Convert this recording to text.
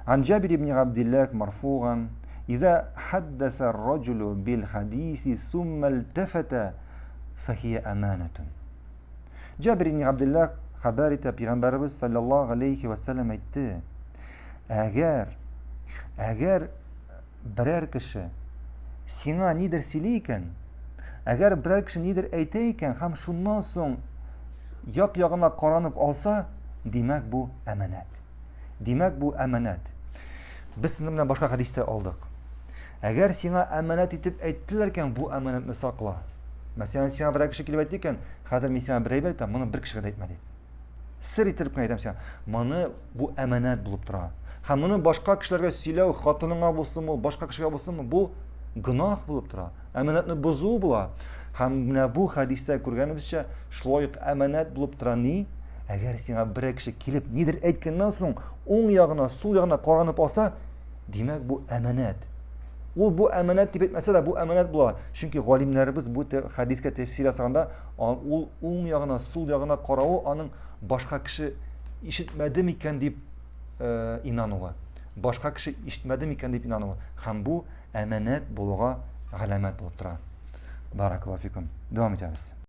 عن جابر بن عبد الله مرفوعا إذا حدث الرجل بالحديث ثم التفت فهي أمانة. جابر بن عبد الله خبرت پیغمبرimiz sallallahu aleyhi ve sellem aytdi. Agar biror kishi senga nidir söyleyken, agar biror kishi nidir aytaykan ham shundan so'ng yoq-yog'ini qaranib olsa, demak bu amanat. Demak bu amanat. Biz siz bilan boshqa hadisda oldik. Agar senga amanat etib aytdilarkan, bu amanatni saqla. Masalan, senga biror kishi kelib aytdikan, hozir men senga bir ayb aytaman, buni bir kishiga aytma deb. Sir etirib aytaman senga. Mana bu amanat bo'lib turadi. Ham buni boshqa kishilarga сөйләү, xotiningga bo'lsinmi, boshqa kishiga bo'lsinmi, bu gunoh bo'lib turadi. Amanatni buzuv bo'ladi. Ham mana bu hadisda ko'rganimizcha, shloq amanat bo'lib turadi. Agar senga bir kishi kelib nidir aytgandan so'ng o'ng yog'ini, so'l yog'ini qaranib olsa, demak bu amanat. U bu amanat deb aytmasa-da, bu amanat bo'ladi. Chunki g'olimlarimiz bu hadisga tafsir yasaganda, u o'ng yog'ini, so'l yog'ini qaravi, uning boshqa kishi eshitmadimikan deb inanuva. Boshqa kishi eshitmadimikan deb inanuva. Ham bu amanat bo'lishiga alamat bo'lib turadi. Barakallohu fikum. Davom etamiz.